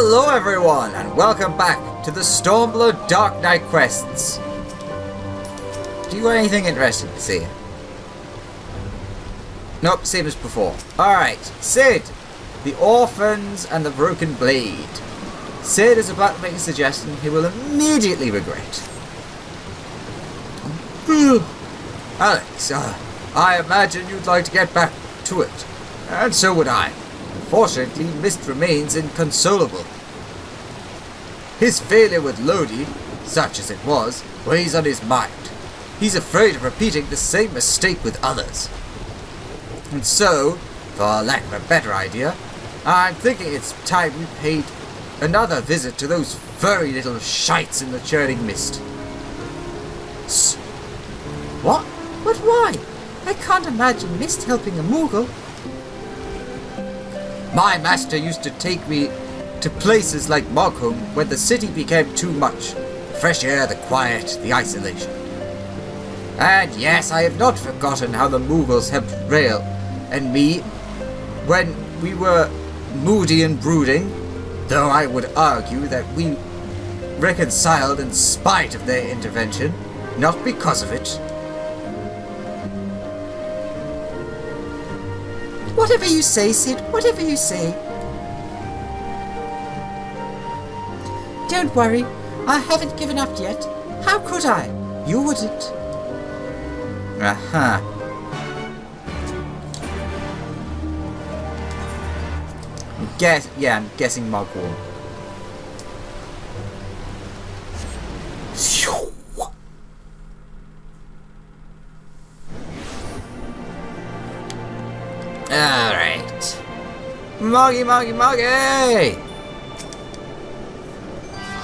Hello everyone, and welcome back to the Stormblood Dark Knight quests. Do you want anything interesting to see? Nope, same as before. Alright, Sid, the Orphans and the Broken Blade. Sid is about to make a suggestion he will immediately regret. Alex, I imagine you'd like to get back to it. And so would I. Unfortunately, Mist remains inconsolable. His failure with Lodi, such as it was, weighs on his mind. He's afraid of repeating the same mistake with others. And so, for lack of a better idea, I'm thinking it's time we paid another visit to those furry little shites in the churning mist. What? But why? I can't imagine Mist helping a Moogle. My master used to take me to places like Mogholm when the city became too much. The fresh air, the quiet, the isolation. And yes, I have not forgotten how the Moogles helped Rael and me when we were moody and brooding, though I would argue that we reconciled in spite of their intervention, not because of it. Whatever you say, Sid, whatever you say. Don't worry, I haven't given up yet. How could I? You wouldn't. Aha. I'm guessing Mogwall. Alright. Moggy!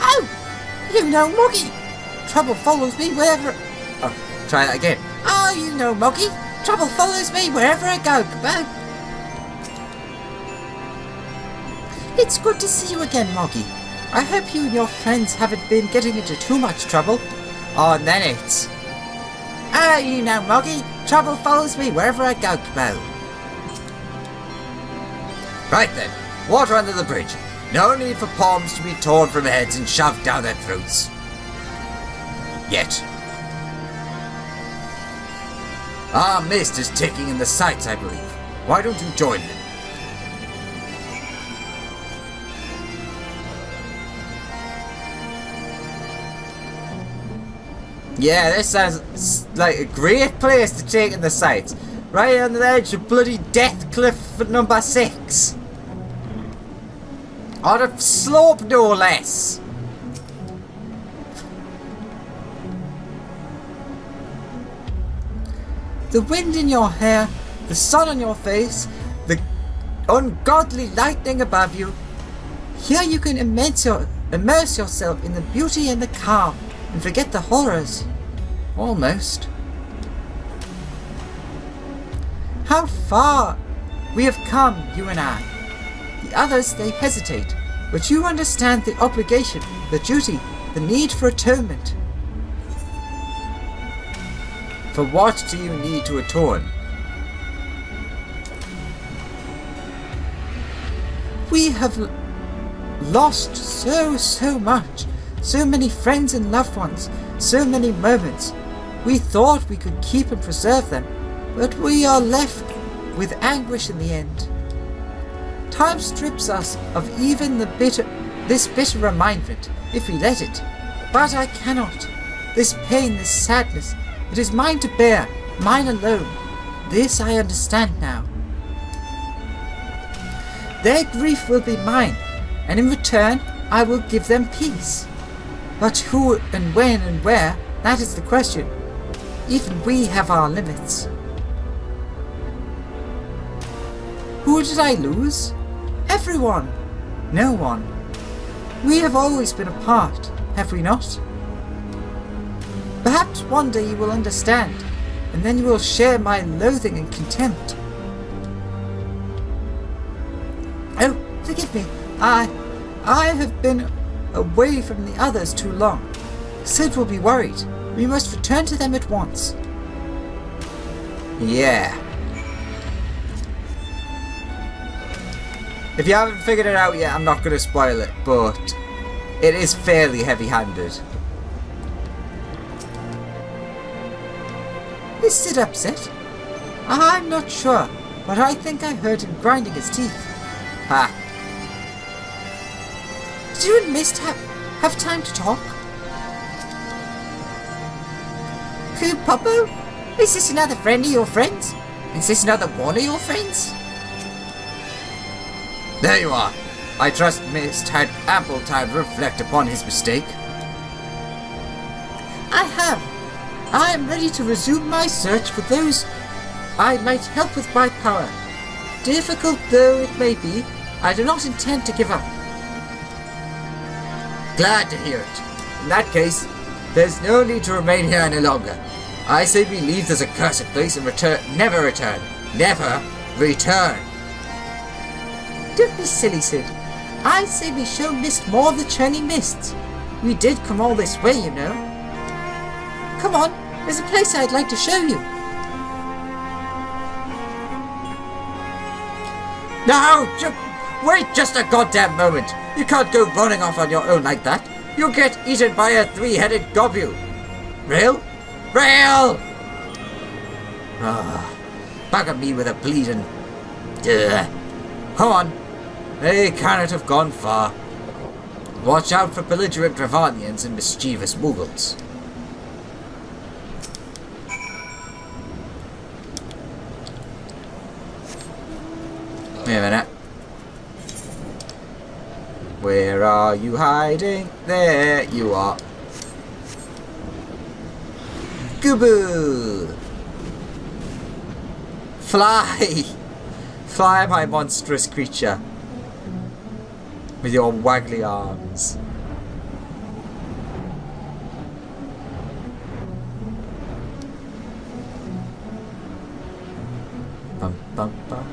Oh! You know Moggy! Trouble follows me wherever... Oh, try that again. Oh, you know Moggy! Trouble follows me wherever I go, Goodbye. It's good to see you again, Moggy. I hope you and your friends haven't been getting into too much trouble. Oh, and then it's... Oh, you know Moggy! Trouble follows me wherever I go, Goodbye. Right then, water under the bridge. No need for palms to be torn from heads and shoved down their throats. Yet. Our Mist is taking in the sights, I believe. Why don't you join him? Yeah, this sounds like a great place to take in the sights. Right on the edge of bloody Death Cliff at number 6. On a slope, no less. The wind in your hair, the sun on your face, the ungodly lightning above you. Here you can immerse yourself in the beauty and the calm and forget the horrors. Almost. How far we have come, you and I. The others, they hesitate, but you understand the obligation, the duty, the need for atonement. For what do you need to atone? We have lost so much. So many friends and loved ones. So many moments. We thought we could keep and preserve them, but we are left with anguish in the end. Time strips us of even this bitter remindment, if we let it. But I cannot. This pain, this sadness, it is mine to bear, mine alone. This I understand now. Their grief will be mine, and in return I will give them peace. But who and when and where, that is the question. Even we have our limits. Who did I lose? Everyone. No one. We have always been apart, have we not? Perhaps one day you will understand, and then you will share my loathing and contempt. Oh, forgive me. I have been away from the others too long. Sid will be worried. We must return to them at once. Yeah. If you haven't figured it out yet, I'm not going to spoil it, but it is fairly heavy-handed. Is Sid upset? I'm not sure, but I think I heard him grinding his teeth. Ha! Did you and Mist have time to talk? Who, Popo? Is this another friend of your friends? Is this another one of your friends? There you are. I trust Mist had ample time to reflect upon his mistake. I have. I am ready to resume my search for those I might help with my power. Difficult though it may be, I do not intend to give up. Glad to hear it. In that case, there's no need to remain here any longer. I say we leave this accursed place and never return. Never return. Don't be silly, Sid. I say we show Mist more of the churning mists. We did come all this way, you know. Come on, there's a place I'd like to show you. No! Wait just a goddamn moment. You can't go running off on your own like that. You'll get eaten by a three-headed gobu. Real? Real! Bugger me with a bleeding... Come on. They cannot have gone far. Watch out for belligerent Dravanians and mischievous Mughals. Wait a minute. Where are you hiding? There you are. Goobo! Fly! Fly, my monstrous creature. With your waggly arms. Bum, bum, bum,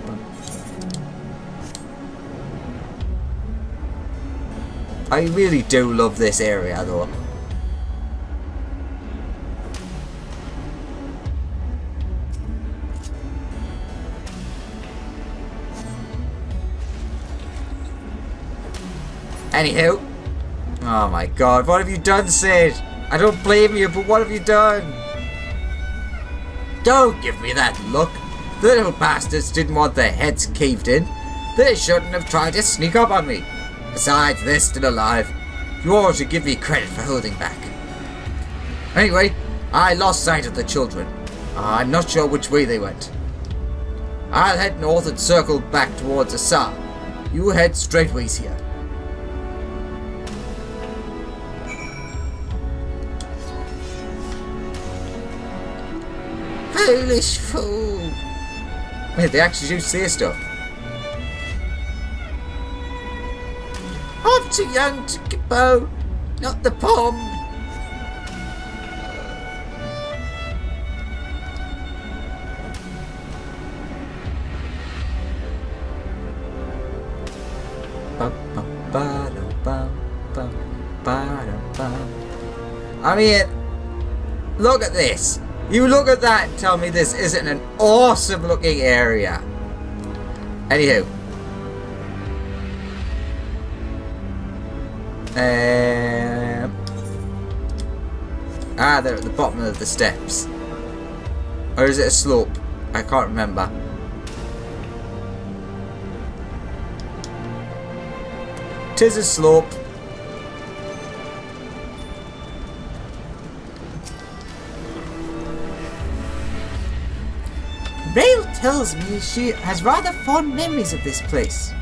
bum. I really do love this area though. Anywho. Oh my god, what have you done, Sid? I don't blame you, but what have you done? Don't give me that look. The little bastards didn't want their heads caved in. They shouldn't have tried to sneak up on me. Besides, they're still alive. You ought to give me credit for holding back. Anyway, I lost sight of the children. I'm not sure which way they went. I'll head north and circle back towards Assar. You head straightways here. Foolish fool! Wait, they actually do say stuff. I'm too young to bow, not the pom. I mean, look at this. You look at that and tell me this isn't an awesome looking area. Anywho. They're at the bottom of the steps. Or is it a slope? I can't remember. Tis a slope. Rail tells me she has rather fond memories of this place.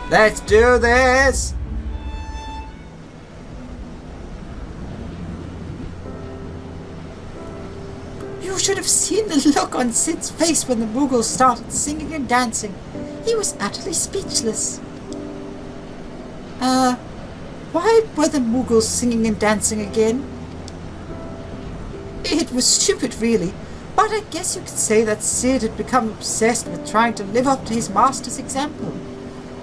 Let's do this! You should have seen the look on Sid's face when the Mughals started singing and dancing. He was utterly speechless. Why were the Mughals singing and dancing again? It was stupid, really, but I guess you could say that Sid had become obsessed with trying to live up to his master's example,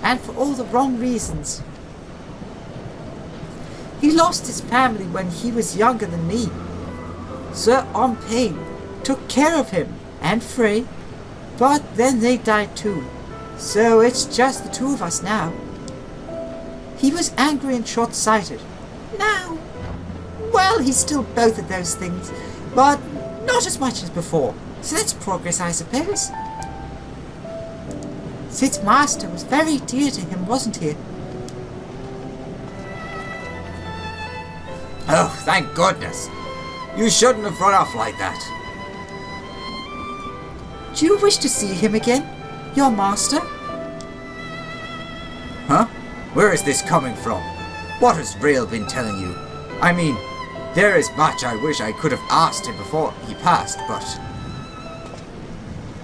and for all the wrong reasons. He lost his family when he was younger than me. Sir Ompain took care of him and Frey, But then they died too. So it's just the two of us now. He was angry and short-sighted. Now, well, he's still both of those things, but not as much as before. So that's progress, I suppose. Sid's master was very dear to him, wasn't he? Oh, thank goodness. You shouldn't have run off like that. Do you wish to see him again, your master? Huh? Where is this coming from? What has Rael been telling you? I mean, there is much I wish I could have asked him before he passed, but...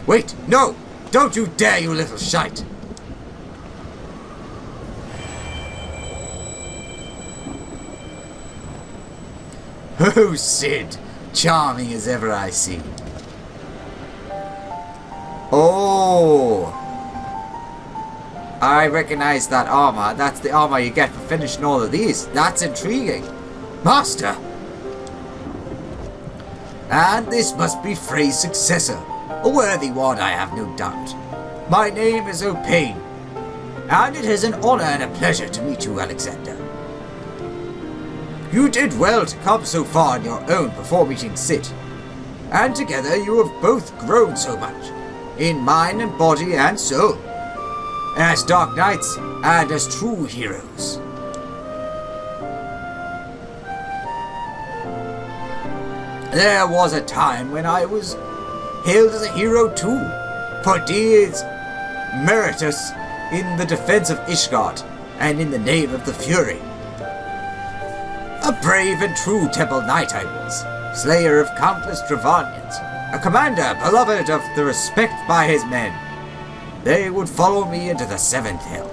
Wait, no! Don't you dare, you little shite! Oh, Sid! Charming as ever I see. Oh! I recognize that armor. That's the armor you get for finishing all of these. That's intriguing. Master! And this must be Frey's successor. A worthy one, I have no doubt. My name is O'Payne, and it is an honor and a pleasure to meet you, Alexander. You did well to come so far on your own before meeting Sid, and together you have both grown so much, in mind and body and soul, as Dark Knights and as true heroes. There was a time when I was hailed as a hero too, for deeds meritorious in the defense of Ishgard and in the name of the Fury. A brave and true Temple Knight I was, slayer of countless Dravanians, a commander beloved of the respect by his men. They would follow me into the seventh hell.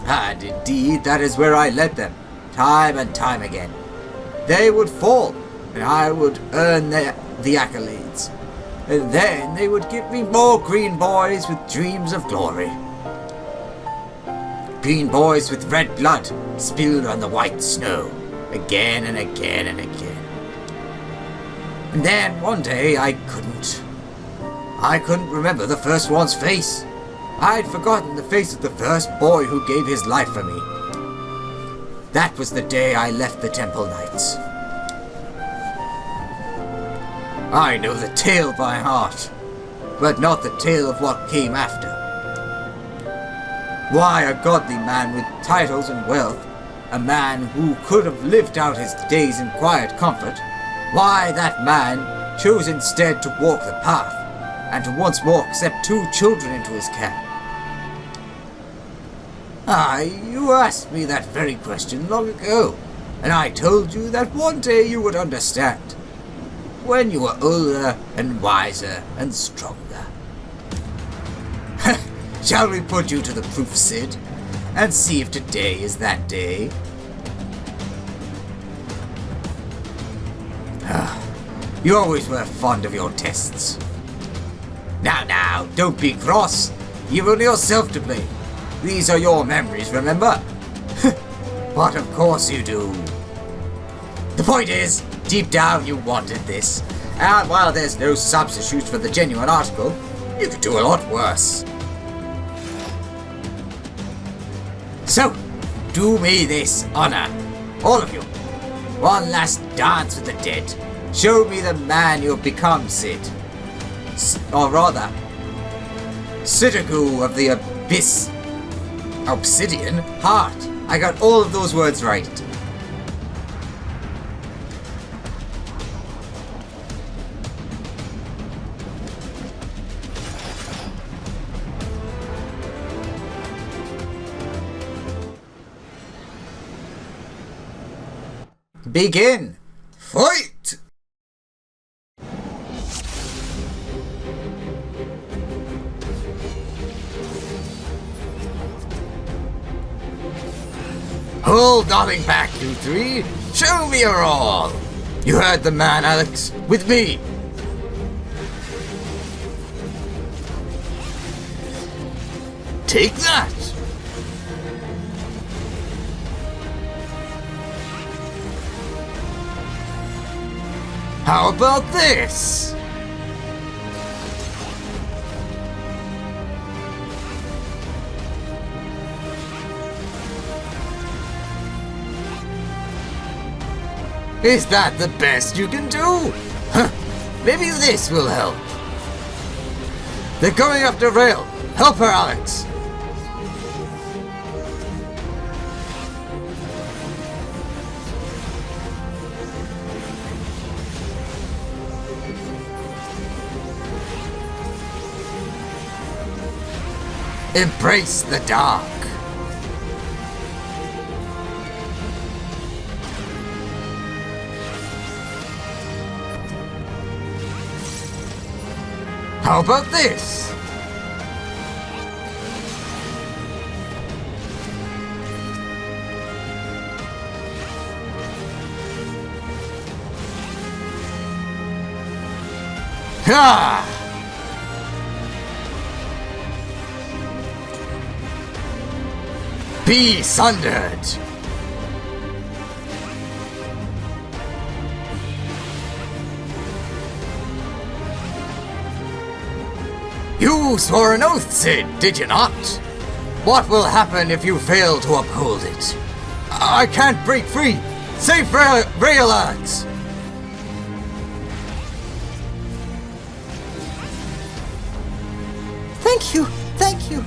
And indeed, that is where I led them, time and time again. They would fall, and I would earn the accolades. And then they would give me more green boys with dreams of glory. Green boys with red blood spilled on the white snow, again and again and again. And then one day I couldn't remember the first one's face. I'd forgotten the face of the first boy who gave his life for me. That was the day I left the Temple Knights. I know the tale by heart, but not the tale of what came after. Why a godly man with titles and wealth, a man who could have lived out his days in quiet comfort, why that man chose instead to walk the path, and to once more accept 2 children into his care. You asked me that very question long ago, and I told you that one day you would understand, when you were older and wiser and stronger. Shall we put you to the proof, Sid, and see if today is that day? You always were fond of your tests. Now, don't be cross. You've only yourself to blame. These are your memories, remember? But of course you do. The point is, deep down you wanted this, and while there's no substitute for the genuine article, you could do a lot worse. So, do me this honor, all of you. One last dance with the dead. Show me the man you've become, Sid. Or rather, Sidagoo of the Abyss. Obsidian Heart. I got all of those words right. Begin! Fight! Hold nothing back, you three! Show me your all! You heard the man, Alex. With me! Take that! How about this? Is that the best you can do? Huh. Maybe this will help. They're going after Rail. Help her, Alex. Embrace the dark. How about this? Ha! Be sundered! You swore an oath, Sid, did you not? What will happen if you fail to uphold it? I can't break free! Save Rail, Alex! Thank you, thank you.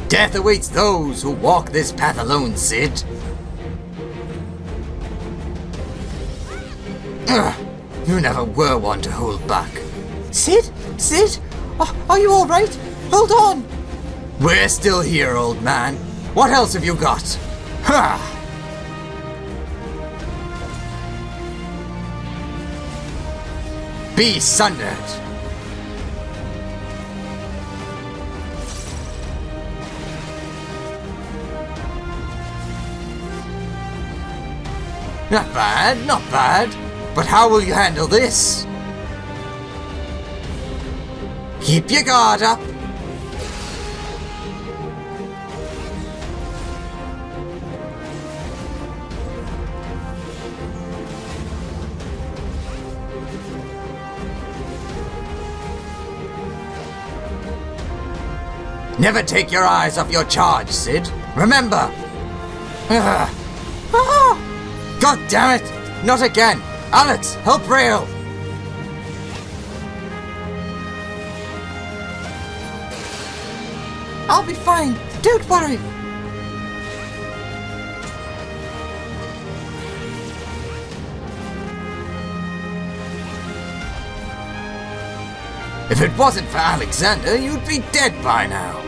Death awaits those who walk this path alone, Sid. You never were one to hold back. Sid? Sid? Are you alright? Hold on! We're still here, old man. What else have you got? Ha! Be sundered! Not bad, not bad. But how will you handle this? Keep your guard up. Never take your eyes off your charge, Sid. Remember. God damn it! Not again! Alex, help Rail! I'll be fine. Don't worry. If it wasn't for Alexander, you'd be dead by now.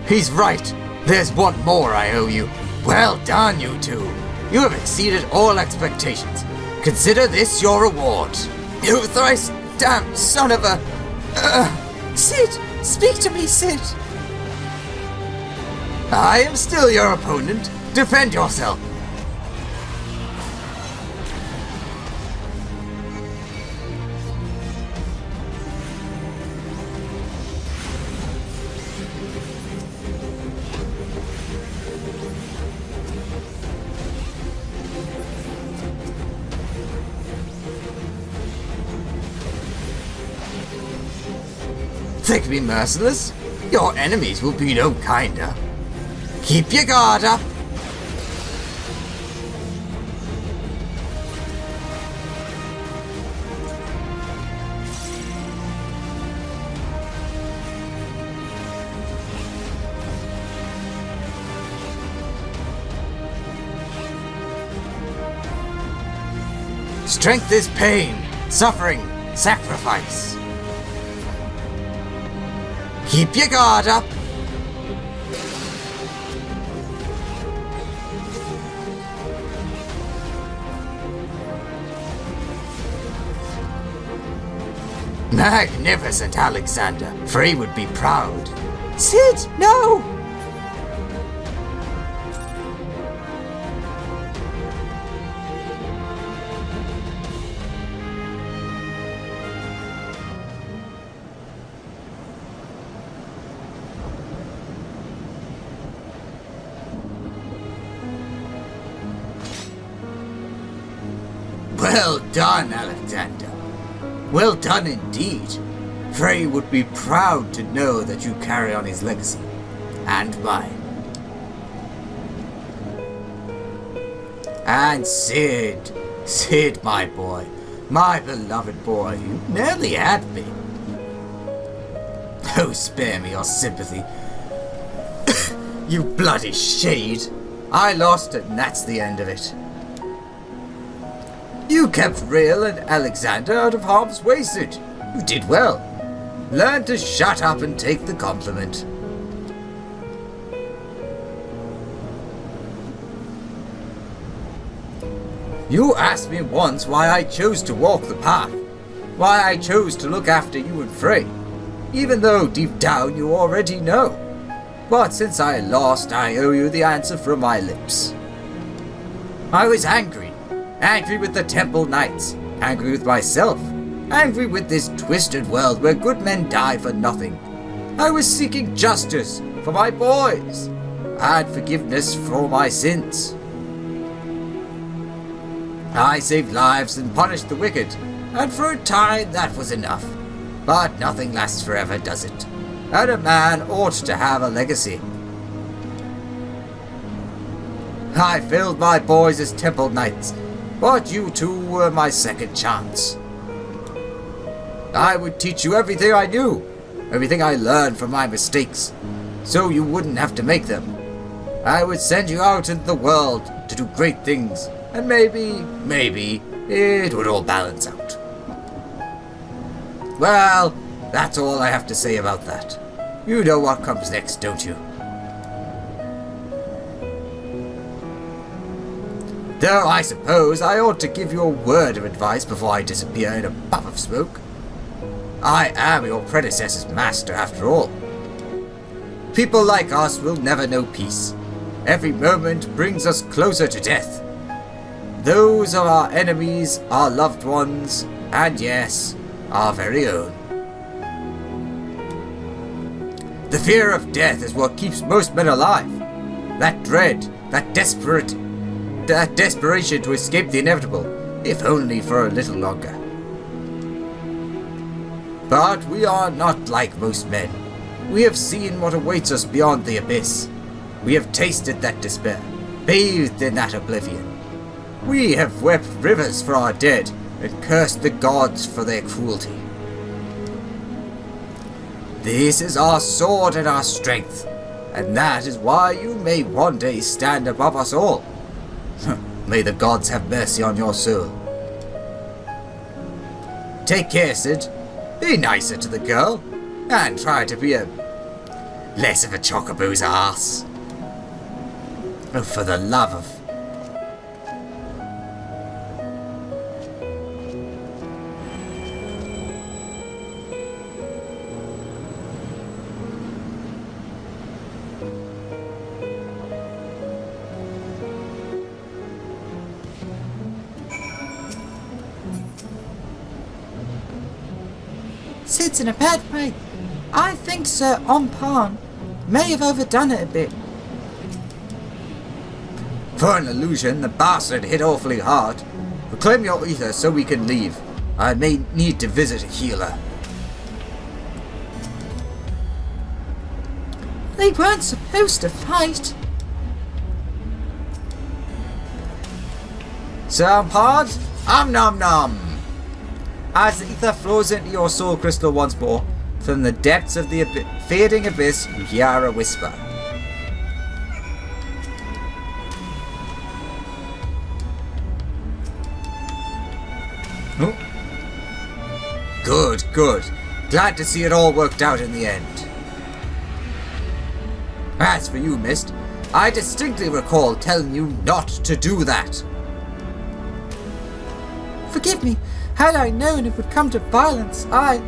He's right. There's one more I owe you. Well done, you two. You have exceeded all expectations. Consider this your reward. You thrice damned son of a... Sid! Speak to me, Sid! I am still your opponent. Defend yourself. Think me merciless? Your enemies will be no kinder. Keep your guard up. Strength is pain, suffering, sacrifice. Keep your guard up. Magnificent, Alexander. Frey would be proud. Sid, no! Well done, Alexander. Well done indeed. Frey would be proud to know that you carry on his legacy. And mine. And Sid. Sid, my boy. My beloved boy. You nearly had me. Oh, spare me your sympathy. You bloody shade. I lost and that's the end of it. You kept Rael and Alexander out of harm's way, Sid. You did well. Learn to shut up and take the compliment. You asked me once why I chose to walk the path. Why I chose to look after you and Frey. Even though deep down you already know. But since I lost, I owe you the answer from my lips. I was angry. Angry with the Temple Knights. Angry with myself. Angry with this twisted world where good men die for nothing. I was seeking justice for my boys. And forgiveness for my sins. I saved lives and punished the wicked. And for a time that was enough. But nothing lasts forever, does it? And a man ought to have a legacy. I failed my boys as Temple Knights, but you two were my second chance. I would teach you everything I knew, everything I learned from my mistakes, so you wouldn't have to make them. I would send you out into the world to do great things, and maybe, it would all balance out. Well, that's all I have to say about that. You know what comes next, don't you? Though I suppose I ought to give you a word of advice before I disappear in a puff of smoke. I am your predecessor's master, after all. People like us will never know peace. Every moment brings us closer to death. Those are our enemies, our loved ones, and yes, our very own. The fear of death is what keeps most men alive. That dread, that desperation to escape the inevitable, if only for a little longer. But we are not like most men. We have seen what awaits us beyond the abyss. We have tasted that despair, bathed in that oblivion. We have wept rivers for our dead, and cursed the gods for their cruelty. This is our sword and our strength, and that is why you may one day stand above us all. May the gods have mercy on your soul. Take care, Sid. Be nicer to the girl, and try to be less of a chocobo's ass. Oh, for the love of... Sid's in a bad way. I think Sir Ompan may have overdone it a bit. For an illusion, the bastard hit awfully hard. Reclaim your ether so we can leave. I may need to visit a healer. They weren't supposed to fight. Sound hard? Nom nom! As the ether flows into your soul crystal once more, from the depths of the fading abyss, you hear a whisper. Oh. Good, good. Glad to see it all worked out in the end. As for you, Mist, I distinctly recall telling you not to do that. Forgive me. Had I known it would come to violence, I...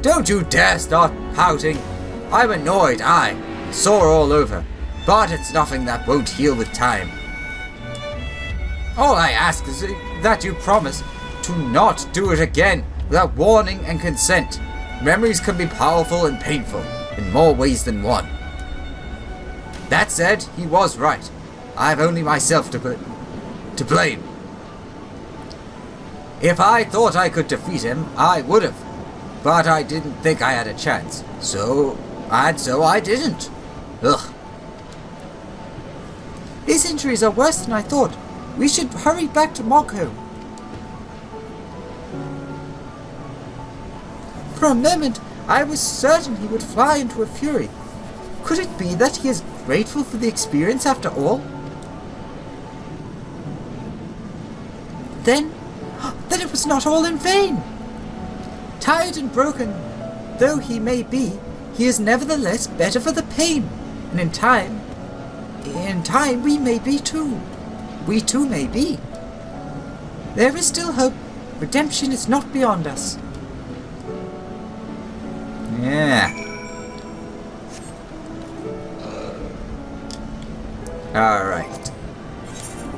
Don't you dare start pouting. I'm annoyed, sore all over. But it's nothing that won't heal with time. All I ask is that you promise to not do it again without warning and consent. Memories can be powerful and painful in more ways than one. That said, he was right. I have only myself to blame. If I thought I could defeat him, I would have. But I didn't think I had a chance. So I didn't. Ugh. His injuries are worse than I thought. We should hurry back to Mako. For a moment, I was certain he would fly into a fury. Could it be that he is grateful for the experience after all? Then it was not all in vain. Tired and broken though he may be, he is nevertheless better for the pain. And in time we may be too. We too may be. There is still hope. Redemption is not beyond us. Yeah. Alright.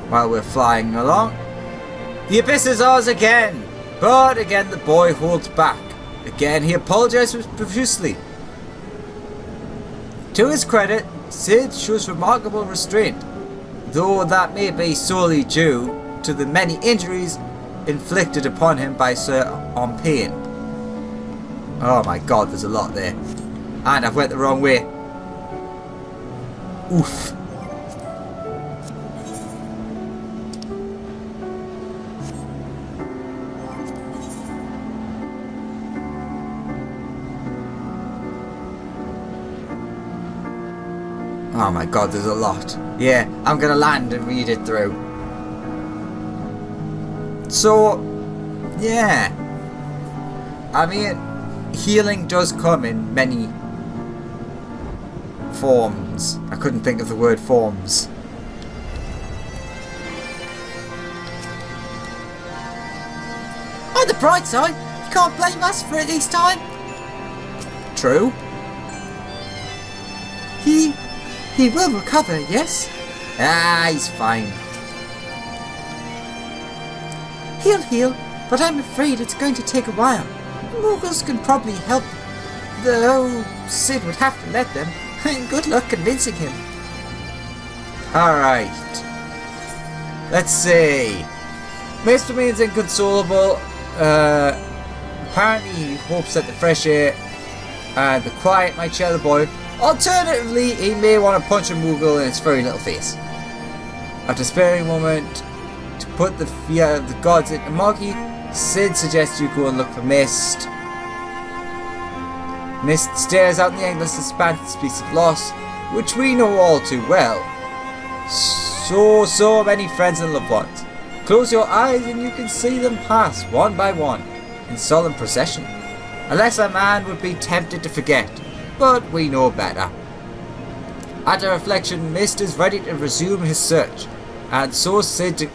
While we're flying along, the abyss is ours again. But again the boy holds back. Again he apologizes profusely. To his credit, Sid shows remarkable restraint, though that may be solely due to the many injuries inflicted upon him by Sir Ompane. Oh my god, there's a lot there. And I've went the wrong way. Oof. Oh my god, there's a lot. Yeah, I'm gonna land and read it through. So, yeah. I mean, healing does come in many forms. I couldn't think of the word forms. On the bright side, you can't blame us for it this time. True. He will recover, yes? Ah, he's fine. He'll heal, but I'm afraid it's going to take a while. Muggles can probably help, though Sid would have to let them. Good luck convincing him. Alright. Let's see. Mist remains inconsolable. Apparently he hopes that the fresh air and the quiet might cheer the boy. Alternatively, he may want to punch a Moogle in its very little face. After sparing a moment to put the fear of the gods into Moggy, Sid suggests you go and look for Mist. Mist stares out in the endless expanse and speaks of loss, which we know all too well. So many friends and loved ones. Close your eyes and you can see them pass, one by one, in solemn procession. Unless a man would be tempted to forget. But we know better. After reflection, Mist is ready to resume his search, and so Sid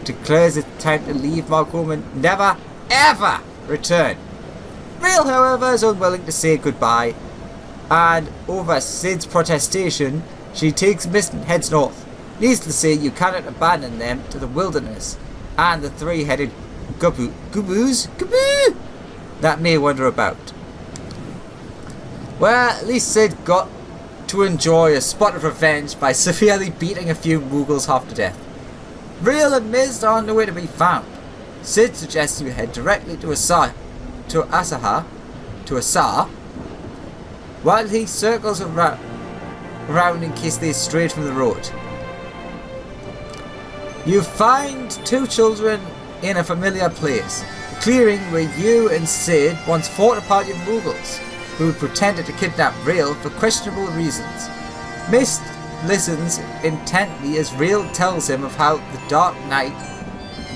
declares it's time to leave Malcolm and never, ever return. Real, however, is unwilling to say goodbye, and over Sid's protestation, she takes Mist and heads north. Needless to say, you cannot abandon them to the wilderness and the three-headed guboo that may wander about. Well, at least Sid got to enjoy a spot of revenge by severely beating a few Muggles half to death. Real and Mist are nowhere to be found. Sid suggests you head directly to Asar, while he circles around in case they strayed from the road. You find two children in a familiar place, a clearing where you and Sid once fought a party of Muggles who pretended to kidnap Real for questionable reasons. Mist listens intently as Real tells him of how the Dark Knight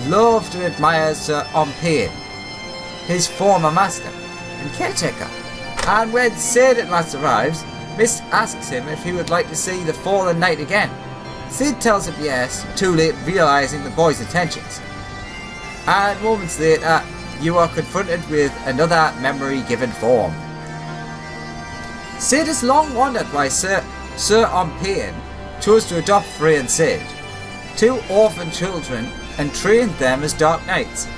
loved and admired Sir Ompane, his former master and caretaker. And when Sid at last arrives, Mist asks him if he would like to see the fallen knight again. Sid tells him yes, too late realizing the boy's intentions. And moments later, you are confronted with another memory-given form. Sid has long wondered why Sir Ompane chose to adopt Frey and Sid, two orphan children, and trained them as Dark Knights.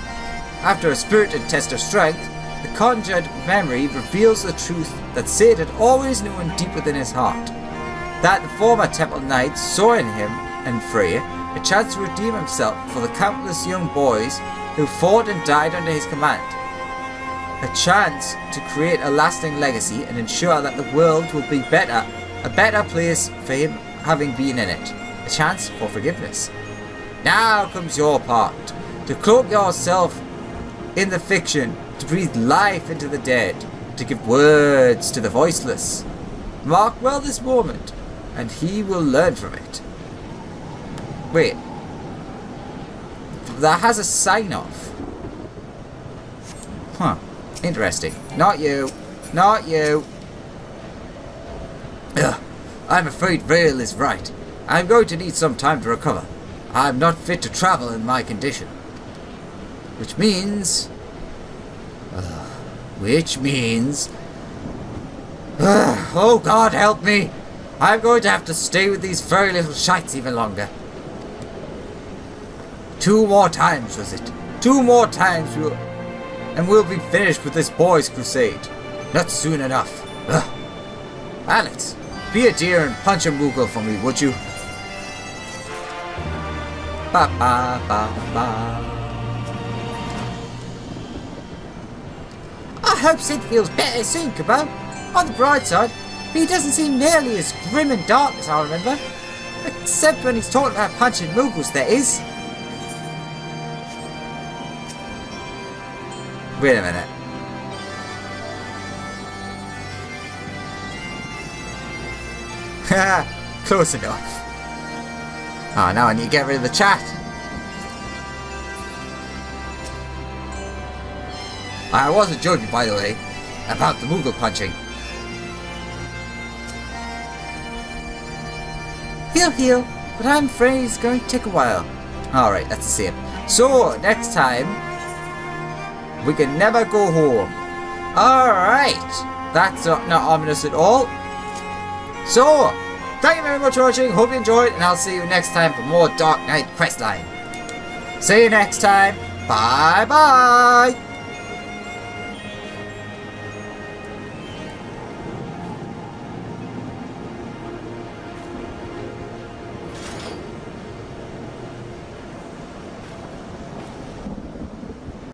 After a spirited test of strength, the conjured memory reveals the truth that Sid had always known deep within his heart. That the former Temple Knights saw in him and Frey a chance to redeem himself for the countless young boys who fought and died under his command. A chance to create a lasting legacy and ensure that the world will be better, a better place for him having been in it. A chance for forgiveness. Now comes your part, to cloak yourself in the fiction, to breathe life into the dead, to give words to the voiceless. Mark well this moment, and he will learn from it. Wait. That has a sign-off. Huh. Interesting. Not you. Not you. Ugh. I'm afraid Rail is right. I'm going to need some time to recover. I'm not fit to travel in my condition. Which means... oh God help me! I'm going to have to stay with these furry little shites even longer. 2 more times, was it? 2 more times and we'll be finished with this boys' crusade. Not soon enough. Ugh. Alex, be a dear and punch a Moogle for me, would you? Ba ba ba ba. I hope Sid feels better soon, Cabal. On the bright side, he doesn't seem nearly as grim and dark as I remember. Except when he's talking about punching Moogles, that is. Wait a minute. Haha, close enough. Oh, now I need to get rid of the chat. I wasn't joking, by the way, about the Moogle punching. He'll heal, but I'm afraid it's going to take a while. Alright, that's the same. So, next time, we can never go home. Alright, that's not ominous at all. So, thank you very much for watching, hope you enjoyed, and I'll see you next time for more Dark Knight Questline. See you next time, bye bye!